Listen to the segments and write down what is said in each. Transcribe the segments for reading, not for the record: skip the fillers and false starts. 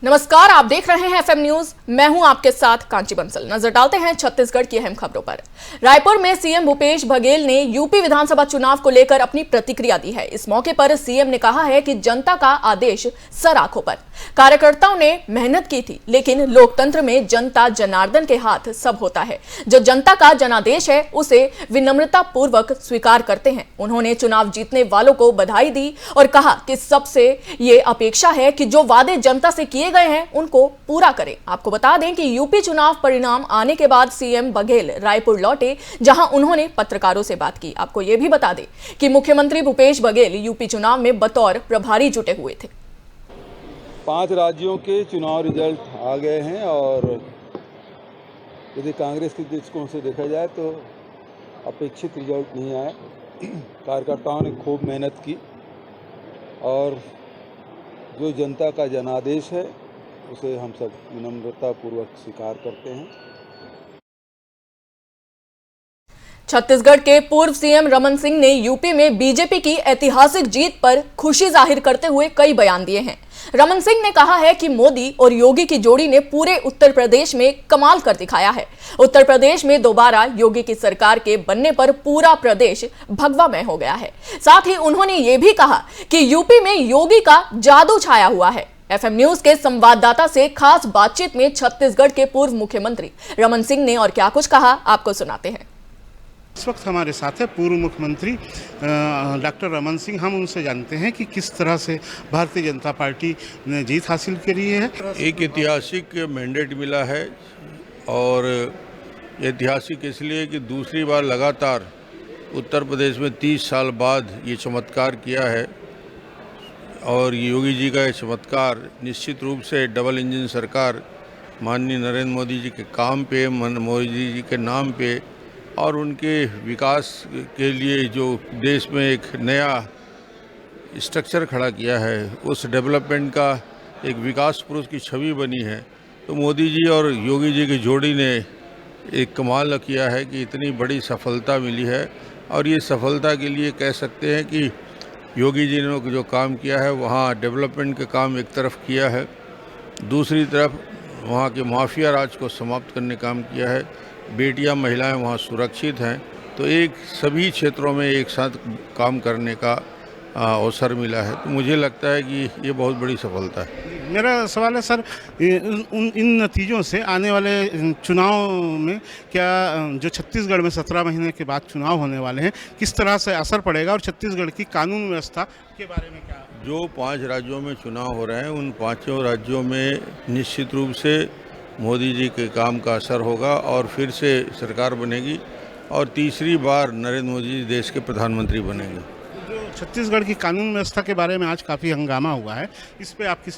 नमस्कार, आप देख रहे हैं एफएम न्यूज। मैं हूं आपके साथ कांची बंसल। नजर डालते हैं छत्तीसगढ़ की अहम खबरों पर। रायपुर में सीएम भूपेश बघेल ने यूपी विधानसभा चुनाव को लेकर अपनी प्रतिक्रिया दी है। इस मौके पर सीएम ने कहा है कि जनता का आदेश सर आंखों पर। कार्यकर्ताओं ने मेहनत की थी, लेकिन लोकतंत्र में जनता जनार्दन के हाथ सब होता है। जो जनता का जनादेश है उसे विनम्रता पूर्वक स्वीकार करते हैं। उन्होंने चुनाव जीतने वालों को बधाई दी और कहा कि सबसे ये अपेक्षा है कि जो वादे जनता से किए गए हैं उनको पूरा करें। आपको बता दें कि यूपी चुनाव परिणाम आने के बाद सीएम बघेल रायपुर लौटे, जहां उन्होंने पत्रकारों से बात की। आपको यह भी बता दें कि मुख्यमंत्री भूपेश बघेल यूपी चुनाव में बतौर प्रभारी जुटे हुए थे। 5 राज्यों के चुनाव रिजल्ट आ गए हैं और यदि कांग्रेस के दृष्टिकोण से देखा जाए तो अपेक्षित रिजल्ट नहीं आया। कार्यकर्ताओं ने खूब मेहनत की और जो जनता का जनादेश है उसे हम सब विनम्रतापूर्वक स्वीकार करते हैं। छत्तीसगढ़ के पूर्व सीएम रमन सिंह ने यूपी में बीजेपी की ऐतिहासिक जीत पर खुशी जाहिर करते हुए कई बयान दिए हैं। रमन सिंह ने कहा है कि मोदी और योगी की जोड़ी ने पूरे उत्तर प्रदेश में कमाल कर दिखाया है। उत्तर प्रदेश में दोबारा योगी की सरकार के बनने पर पूरा प्रदेश भगवामय हो गया है। साथ ही उन्होंने ये भी कहा कि यूपी में योगी का जादू छाया हुआ है। एफएम न्यूज के संवाददाता से खास बातचीत में छत्तीसगढ़ के पूर्व मुख्यमंत्री रमन सिंह ने और क्या कुछ कहा, आपको सुनाते हैं। इस वक्त हमारे साथ है पूर्व मुख्यमंत्री डॉक्टर रमन सिंह। हम उनसे जानते हैं कि किस तरह से भारतीय जनता पार्टी ने जीत हासिल करी है। एक ऐतिहासिक मैंडेट मिला है और ऐतिहासिक इसलिए कि दूसरी बार लगातार उत्तर प्रदेश में 30 साल बाद ये चमत्कार किया है और योगी जी का ये चमत्कार निश्चित रूप से डबल इंजन सरकार माननीय नरेंद्र मोदी जी के काम पे, मोदी जी के नाम पे और उनके विकास के लिए जो देश में एक नया स्ट्रक्चर खड़ा किया है, उस डेवलपमेंट का एक विकास पुरुष की छवि बनी है। तो मोदी जी और योगी जी की जोड़ी ने एक कमाल किया है कि इतनी बड़ी सफलता मिली है। और ये सफलता के लिए कह सकते हैं कि योगी जी ने जो काम किया है वहाँ डेवलपमेंट का काम एक तरफ किया है, दूसरी तरफ वहाँ के माफिया राज को समाप्त करने काम किया है। बेटियां, महिलाएं वहाँ सुरक्षित हैं। तो एक सभी क्षेत्रों में एक साथ काम करने का अवसर मिला है। तो मुझे लगता है कि ये बहुत बड़ी सफलता है। मेरा सवाल है सर, इन नतीजों से आने वाले चुनाव में क्या जो छत्तीसगढ़ में 17 महीने के बाद चुनाव होने वाले हैं, किस तरह से असर पड़ेगा और छत्तीसगढ़ की कानून व्यवस्था के बारे में क्या? जो 5 राज्यों में चुनाव हो रहे हैं उन 5 राज्यों में निश्चित रूप से मोदी जी के काम का असर होगा और फिर से सरकार बनेगी और तीसरी बार नरेंद्र मोदी जी देश के प्रधानमंत्री बनेंगे। जो छत्तीसगढ़ की कानून व्यवस्था के बारे में आज काफ़ी हंगामा हुआ है, इस पे आप किस?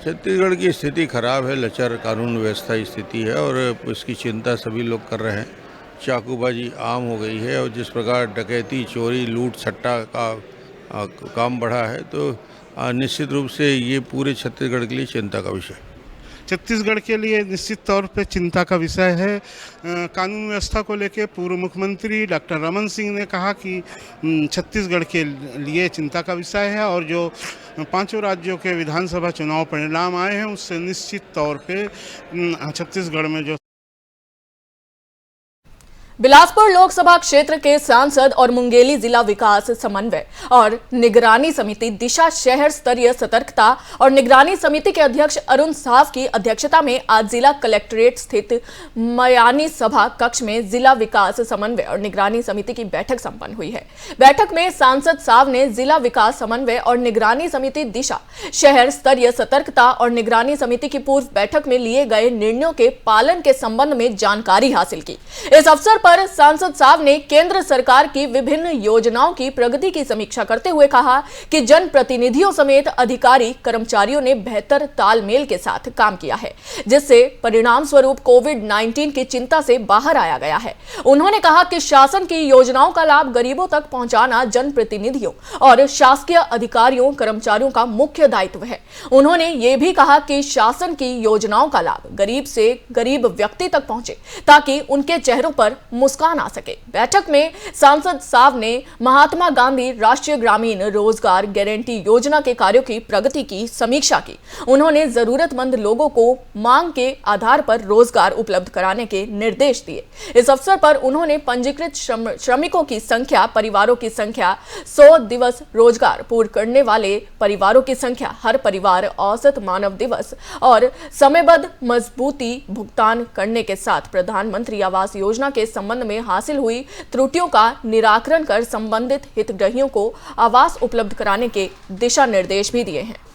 छत्तीसगढ़ की स्थिति खराब है, लचर कानून व्यवस्था स्थिति है और इसकी चिंता सभी लोग कर रहे हैं। चाकूबाजी आम हो गई है और जिस प्रकार डकैती, चोरी, लूट सट्टा का काम बढ़ा है, तो निश्चित रूप से ये पूरे छत्तीसगढ़ के लिए चिंता का विषय है। छत्तीसगढ़ के लिए निश्चित तौर पे चिंता का विषय है कानून व्यवस्था को लेकर। पूर्व मुख्यमंत्री डॉक्टर रमन सिंह ने कहा कि छत्तीसगढ़ के लिए चिंता का विषय है और जो 5 राज्यों के विधानसभा चुनाव परिणाम आए हैं उससे निश्चित तौर पे छत्तीसगढ़ में जो बिलासपुर लोकसभा क्षेत्र के सांसद और मुंगेली जिला विकास समन्वय और निगरानी समिति दिशा शहर स्तरीय सतर्कता और निगरानी समिति के अध्यक्ष अरुण साव की अध्यक्षता में आज जिला कलेक्ट्रेट स्थित मयानी सभा कक्ष में जिला विकास समन्वय और निगरानी समिति की बैठक संपन्न हुई है। बैठक में सांसद साव ने जिला विकास समन्वय और निगरानी समिति दिशा शहर स्तरीय सतर्कता और निगरानी समिति की पूर्व बैठक में लिए गए निर्णयों के पालन के संबंध में जानकारी हासिल की। इस अवसर पर सांसद साहब ने केंद्र सरकार की विभिन्न योजनाओं की प्रगति की समीक्षा करते हुए कहा कि जनप्रतिनिधियों समेत अधिकारी कर्मचारियों ने बेहतर तालमेल के साथ काम किया है, जिससे परिणाम स्वरूप कोविड-19 की चिंता से बाहर आया गया है। उन्होंने कहा कि शासन की योजनाओं का लाभ गरीबों तक पहुंचाना जनप्रतिनिधियों और शासकीय अधिकारियों कर्मचारियों का मुख्य दायित्व है। उन्होंने ये भी कहा कि शासन की योजनाओं का लाभ गरीब से गरीब व्यक्ति तक पहुंचे ताकि उनके चेहरों पर मुस्कान आ सके। बैठक में सांसद साव ने महात्मा गांधी राष्ट्रीय ग्रामीण रोजगार गारंटी योजना के कार्यों की प्रगति की समीक्षा की। उन्होंने जरूरतमंद लोगों को मांग के आधार पर रोजगार उपलब्ध कराने के निर्देश दिए। इस अवसर पर उन्होंने पंजीकृत श्रमिकों की संख्या, परिवारों की संख्या, 100 दिवस रोजगार पूर्ण करने वाले परिवारों की संख्या, हर परिवार औसत मानव दिवस और समयबद्ध मजबूती भुगतान करने के साथ प्रधानमंत्री आवास योजना के संबंध में हासिल हुई त्रुटियों का निराकरण कर संबंधित हितग्राहियों को आवास उपलब्ध कराने के दिशा निर्देश भी दिए हैं।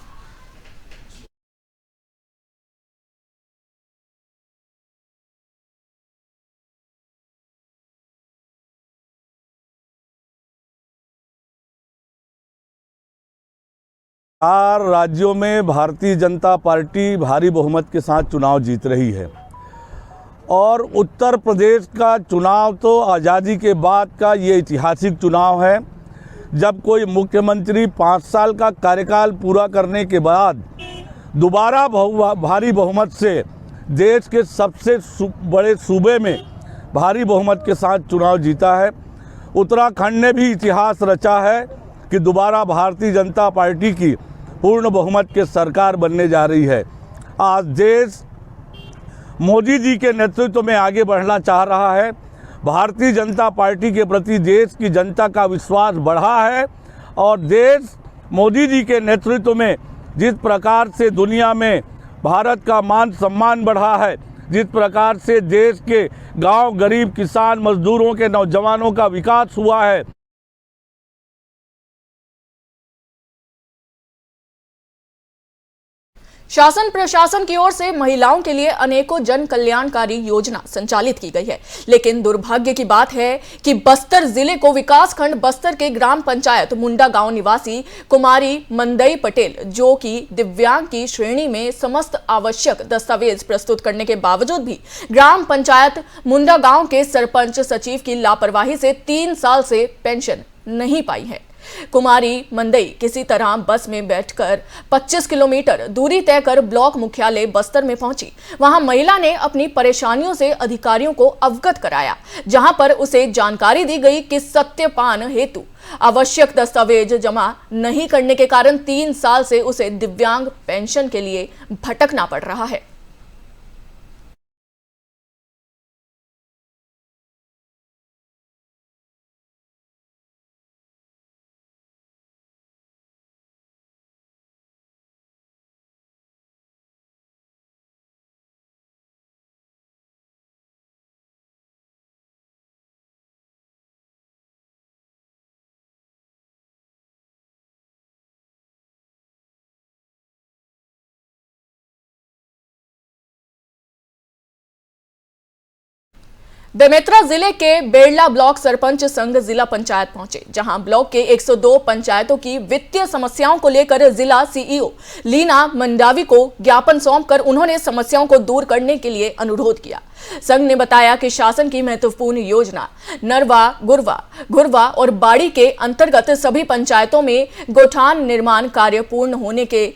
चार राज्यों में भारतीय जनता पार्टी भारी बहुमत के साथ चुनाव जीत रही है और उत्तर प्रदेश का चुनाव तो आज़ादी के बाद का ये ऐतिहासिक चुनाव है, जब कोई मुख्यमंत्री 5 साल का कार्यकाल पूरा करने के बाद दोबारा भारी बहुमत से देश के सबसे बड़े सूबे में भारी बहुमत के साथ चुनाव जीता है। उत्तराखंड ने भी इतिहास रचा है कि दोबारा भारतीय जनता पार्टी की पूर्ण बहुमत के सरकार बनने जा रही है। आज देश मोदी जी के नेतृत्व में आगे बढ़ना चाह रहा है। भारतीय जनता पार्टी के प्रति देश की जनता का विश्वास बढ़ा है और देश मोदी जी के नेतृत्व में जिस प्रकार से दुनिया में भारत का मान सम्मान बढ़ा है, जिस प्रकार से देश के गांव, गरीब, किसान, मजदूरों के, नौजवानों का विकास हुआ है। शासन प्रशासन की ओर से महिलाओं के लिए अनेकों जन कल्याणकारी योजना संचालित की गई है, लेकिन दुर्भाग्य की बात है कि बस्तर जिले को विकासखंड बस्तर के ग्राम पंचायत मुंडा गांव निवासी कुमारी मंदई पटेल, जो कि दिव्यांग की श्रेणी में समस्त आवश्यक दस्तावेज प्रस्तुत करने के बावजूद भी ग्राम पंचायत मुंडा गांव के सरपंच सचिव की लापरवाही से 3 साल से पेंशन नहीं पाई है। कुमारी मंदई किसी तरह बस में बैठकर 25 किलोमीटर दूरी तय कर ब्लॉक मुख्यालय बस्तर में पहुंची। वहां महिला ने अपनी परेशानियों से अधिकारियों को अवगत कराया, जहां पर उसे जानकारी दी गई कि सत्यापन हेतु आवश्यक दस्तावेज जमा नहीं करने के कारण 3 साल से उसे दिव्यांग पेंशन के लिए भटकना पड़ रहा है। बेमेतरा जिले के बेड़ला ब्लॉक सरपंच संघ जिला पंचायत पहुंचे, जहां ब्लॉक के 102 पंचायतों की वित्तीय समस्याओं को लेकर जिला सीईओ लीना मंडावी को ज्ञापन सौंपकर उन्होंने समस्याओं को दूर करने के लिए अनुरोध किया। संघ ने बताया कि शासन की महत्वपूर्ण योजना नरवा, घुरवा और बाड़ी के अंतर्गत सभी पंचायतों में गोठान निर्माण कार्य पूर्ण होने के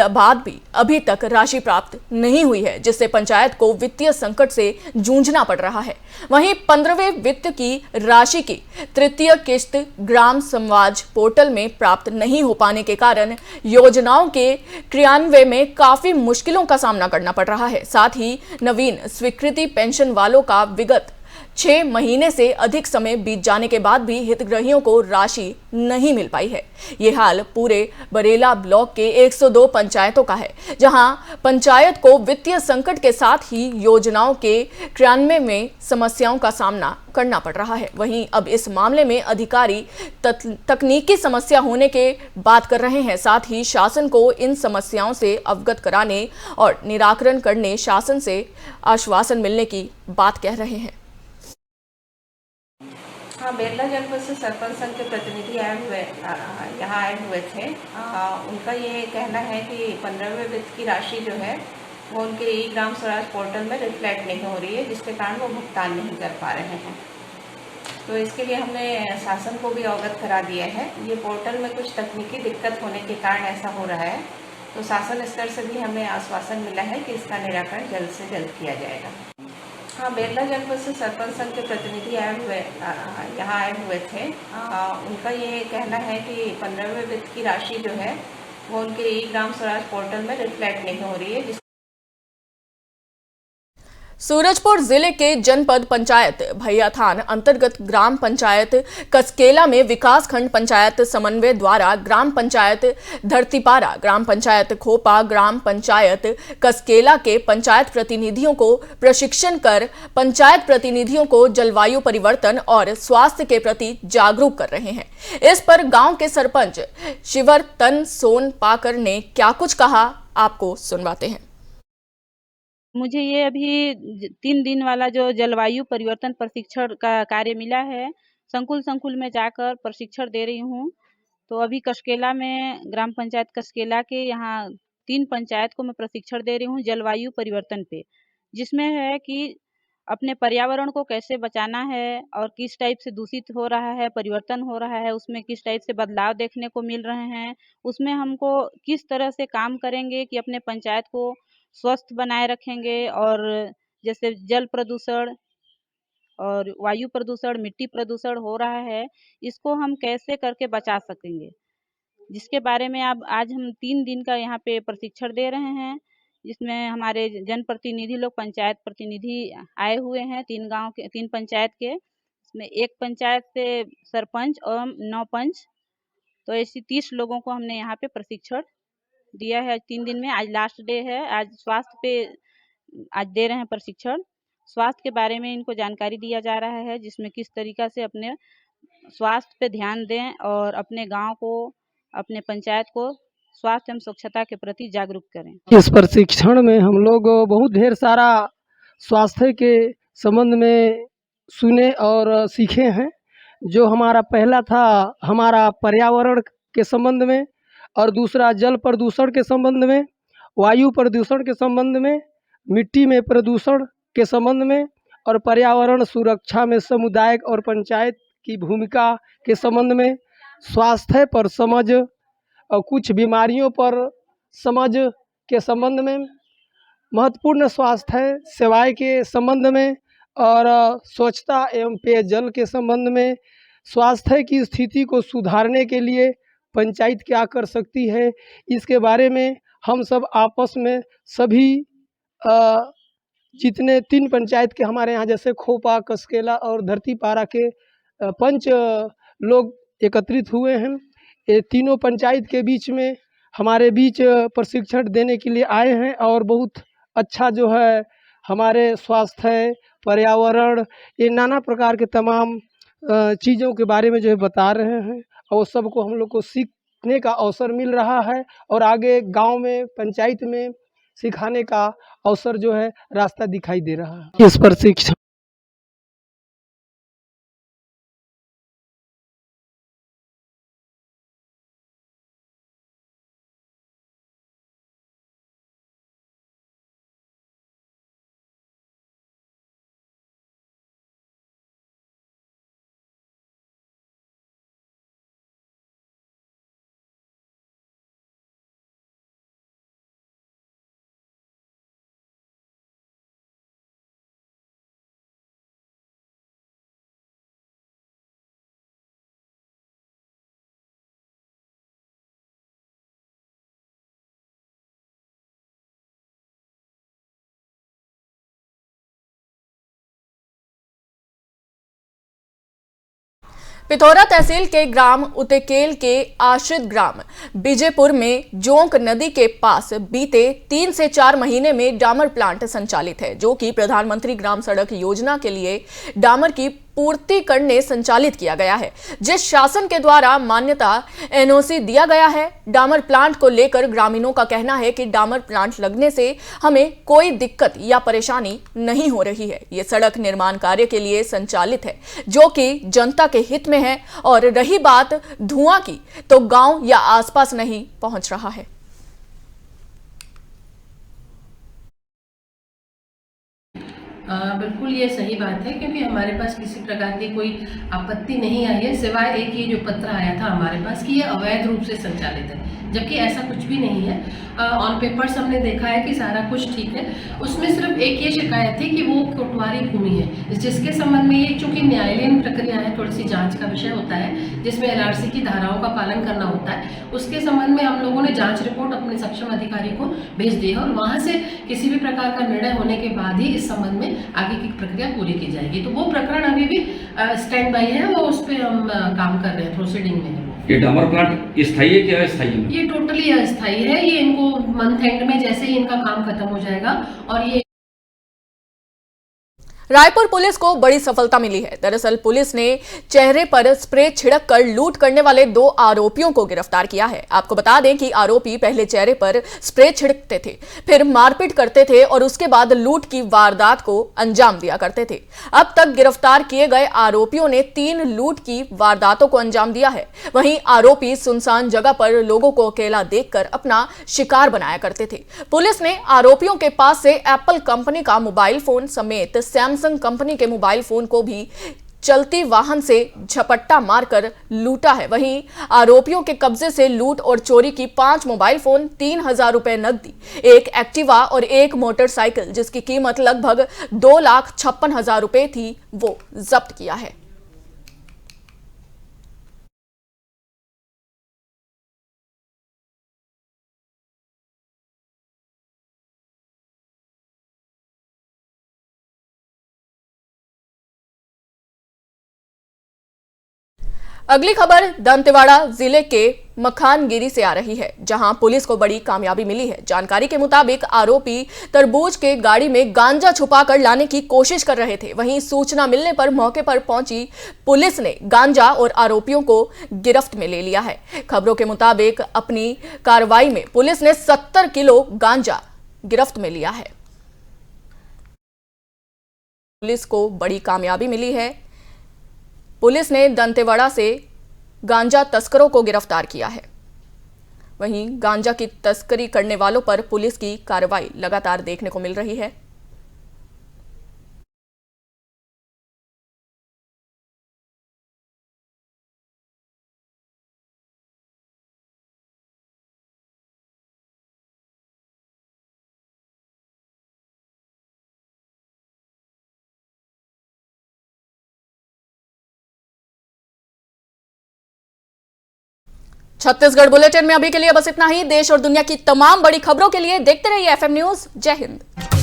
बाद भी अभी तक राशि प्राप्त नहीं हुई है, जिससे पंचायत को वित्तीय संकट से जूझना पड़ रहा है। वहीं 15वें वित्त की राशि की तृतीय किस्त ग्राम समाज पोर्टल में प्राप्त नहीं हो पाने के कारण योजनाओं के क्रियान्वयन में काफी मुश्किलों का सामना करना पड़ रहा है। साथ ही नवीन स्वीकृति पेंशन वालों का विगत 6 महीने से अधिक समय बीत जाने के बाद भी हितग्राहियों को राशि नहीं मिल पाई है। ये हाल पूरे बरेला ब्लॉक के 102 पंचायतों का है, जहां पंचायत को वित्तीय संकट के साथ ही योजनाओं के क्रियान्वयन में समस्याओं का सामना करना पड़ रहा है। वहीं अब इस मामले में अधिकारी तकनीकी समस्या होने के बात कर रहे हैं, साथ ही शासन को इन समस्याओं से अवगत कराने और निराकरण करने शासन से आश्वासन मिलने की बात कह रहे हैं। हाँ, बेरला जनपद से सरपंच संघ के प्रतिनिधि यहाँ आए हुए थे। उनका ये कहना है कि 15वें वित्त की राशि जो है वो उनके ई ग्राम स्वराज पोर्टल में रिफ्लेक्ट नहीं हो रही है, जिसके कारण वो भुगतान नहीं कर पा रहे हैं। तो इसके लिए हमने शासन को भी अवगत करा दिया है। ये पोर्टल में कुछ तकनीकी दिक्कत होने के कारण ऐसा हो रहा है, तो शासन स्तर से भी हमें आश्वासन मिला है कि इसका निराकरण जल्द से जल्द किया जाएगा। हाँ, बेरला जनपद से सरपंच संघ के प्रतिनिधि यहाँ आए हुए थे। उनका ये कहना है कि 15वें वित्त की राशि जो है वो उनके ई ग्राम स्वराज पोर्टल में रिफ्लेक्ट नहीं हो रही है। सूरजपुर जिले के जनपद पंचायत भैयाथान अंतर्गत ग्राम पंचायत कसकेला में विकास खंड पंचायत समन्वय द्वारा ग्राम पंचायत धरतीपारा, ग्राम पंचायत खोपा, ग्राम पंचायत कसकेला के पंचायत प्रतिनिधियों को प्रशिक्षण कर पंचायत प्रतिनिधियों को जलवायु परिवर्तन और स्वास्थ्य के प्रति जागरूक कर रहे हैं। इस पर गांव के सरपंच शिवरतन सोन पाकर ने क्या कुछ कहा, आपको सुनवाते हैं। मुझे ये अभी 3 दिन वाला जो जलवायु परिवर्तन प्रशिक्षण का कार्य मिला है, संकुल में जाकर प्रशिक्षण दे रही हूँ। तो अभी कसकेला में ग्राम पंचायत कसकेला के यहाँ 3 पंचायत को मैं प्रशिक्षण दे रही हूँ जलवायु परिवर्तन पे, जिसमें है कि अपने पर्यावरण को कैसे बचाना है और किस टाइप से दूषित हो रहा है, परिवर्तन हो रहा है, उसमें किस टाइप से बदलाव देखने को मिल रहे हैं, उसमें हमको किस तरह से काम करेंगे कि अपने पंचायत को स्वस्थ बनाए रखेंगे। और जैसे जल प्रदूषण और वायु प्रदूषण, मिट्टी प्रदूषण हो रहा है, इसको हम कैसे करके बचा सकेंगे, जिसके बारे में अब आज हम 3 दिन का यहाँ पे प्रशिक्षण दे रहे हैं, जिसमें हमारे जनप्रतिनिधि लोग, पंचायत प्रतिनिधि आए हुए हैं 3 गांव के, 3 पंचायत के। इसमें एक पंचायत से सरपंच और 9 पंच, तो ऐसी 30 लोगों को हमने यहाँ पे प्रशिक्षण दिया है 3 दिन में। आज लास्ट डे है। आज स्वास्थ्य पे आज दे रहे हैं प्रशिक्षण। स्वास्थ्य के बारे में इनको जानकारी दिया जा रहा है, जिसमें किस तरीका से अपने स्वास्थ्य पे ध्यान दें और अपने गांव को, अपने पंचायत को स्वास्थ्य एवं स्वच्छता के प्रति जागरूक करें। इस प्रशिक्षण में हम लोग बहुत ढेर सारा स्वास्थ्य के संबंध में सुने और सीखे हैं। जो हमारा पहला था हमारा पर्यावरण के संबंध में, और दूसरा जल प्रदूषण के संबंध में, वायु प्रदूषण के संबंध में, मिट्टी में प्रदूषण के संबंध में, और पर्यावरण सुरक्षा में समुदाय और पंचायत की भूमिका के संबंध में, स्वास्थ्य पर समझ और कुछ बीमारियों पर समझ के संबंध में, महत्वपूर्ण स्वास्थ्य सेवाएं के संबंध में, और स्वच्छता एवं पेयजल के संबंध में, स्वास्थ्य की स्थिति को सुधारने के लिए पंचायत क्या कर सकती है, इसके बारे में हम सब आपस में सभी जितने 3 पंचायत के हमारे यहाँ जैसे खोपा, कसकेला और धरतीपारा के पंच लोग एकत्रित हुए हैं। ये तीनों पंचायत के बीच में हमारे बीच प्रशिक्षण देने के लिए आए हैं, और बहुत अच्छा जो है हमारे स्वास्थ्य, पर्यावरण, ये नाना प्रकार के तमाम चीज़ों के बारे में जो है बता रहे हैं, और सबको हम लोग को सीखने का अवसर मिल रहा है, और आगे गांव में, पंचायत में सिखाने का अवसर जो है रास्ता दिखाई दे रहा है। इस प्रशिक्षण पिथौरा तहसील के ग्राम उतेकेल के आश्रित ग्राम बीजेपुर में जोंक नदी के पास बीते 3 से 4 महीने में डामर प्लांट संचालित है, जो कि प्रधानमंत्री ग्राम सड़क योजना के लिए डामर की पूर्ति करने संचालित किया गया है, जिस शासन के द्वारा मान्यता एनओसी दिया गया है। डामर प्लांट को लेकर ग्रामीणों का कहना है कि डामर प्लांट लगने से हमें कोई दिक्कत या परेशानी नहीं हो रही है। ये सड़क निर्माण कार्य के लिए संचालित है, जो कि जनता के हित में है, और रही बात धुआं की, तो गांव या आसपास नहीं पहुंच रहा है। बिल्कुल ये सही बात है, क्योंकि हमारे पास किसी प्रकार की कोई आपत्ति नहीं आई है, सिवाय एक ये जो पत्र आया था हमारे पास कि ये अवैध रूप से संचालित है, जबकि ऐसा कुछ भी नहीं है। ऑन पेपर्स हमने देखा है कि सारा कुछ ठीक है। उसमें सिर्फ एक ये शिकायत थी कि वो कोटवारी भूमि है, जिसके संबंध में ये चूँकि न्यायालयीन प्रक्रिया है, थोड़ी सी जाँच का विषय होता है, जिसमें LRC की धाराओं का पालन करना होता है। उसके संबंध में हम लोगों ने जाँच रिपोर्ट अपने सक्षम अधिकारी को भेज दी है और वहाँ से किसी भी प्रकार का निर्णय होने के बाद ही इस संबंध में आगे की प्रक्रिया पूरी की जाएगी। तो वो प्रकरण अभी भी स्टैंड बाई है, वो उस पर हम काम कर रहे हैं, प्रोसीडिंग में है। ये डामर प्लांट स्थायी है क्या अस्थायी है? ये टोटली अस्थायी है। ये इनको मंथ एंड में जैसे ही इनका काम खत्म हो जाएगा और ये रायपुर पुलिस को बड़ी सफलता मिली है। दरअसल पुलिस ने चेहरे पर स्प्रे छिड़क कर लूट करने वाले 2 आरोपियों को गिरफ्तार किया है। आपको बता दें कि आरोपी पहले चेहरे पर स्प्रे छिड़कते थे, फिर मारपीट करते थे और उसके बाद लूट की वारदात को अंजाम दिया करते थे। अब तक गिरफ्तार किए गए आरोपियों ने 3 लूट की वारदातों को अंजाम दिया है। वहीं आरोपी सुनसान जगह पर लोगों को अकेला देखकर अपना शिकार बनाया करते थे। पुलिस ने आरोपियों के पास से एप्पल कंपनी का मोबाइल फोन समेत सैमसंग कंपनी के मोबाइल फोन को भी चलती वाहन से झपट्टा मारकर लूटा है। वहीं आरोपियों के कब्जे से लूट और चोरी की 5 मोबाइल फोन, 3000 रुपए नकदी, 1 एक्टिवा और 1 मोटरसाइकिल जिसकी कीमत लगभग 2,56,000 रुपए थी, वो जब्त किया है। अगली खबर दंतेवाड़ा जिले के मखानगिरी से आ रही है, जहां पुलिस को बड़ी कामयाबी मिली है। जानकारी के मुताबिक आरोपी तरबूज के गाड़ी में गांजा छुपाकर लाने की कोशिश कर रहे थे। वहीं सूचना मिलने पर मौके पर पहुंची पुलिस ने गांजा और आरोपियों को गिरफ्त में ले लिया है। खबरों के मुताबिक अपनी कार्रवाई में पुलिस ने 70 किलो गांजा गिरफ्त में लिया है। पुलिस को बड़ी कामयाबी मिली है। पुलिस ने दंतेवाड़ा से गांजा तस्करों को गिरफ्तार किया है। वहीं गांजा की तस्करी करने वालों पर पुलिस की कार्रवाई लगातार देखने को मिल रही है। छत्तीसगढ़ बुलेटिन में अभी के लिए बस इतना ही। देश और दुनिया की तमाम बड़ी खबरों के लिए देखते रहिए FM न्यूज। जय हिंद।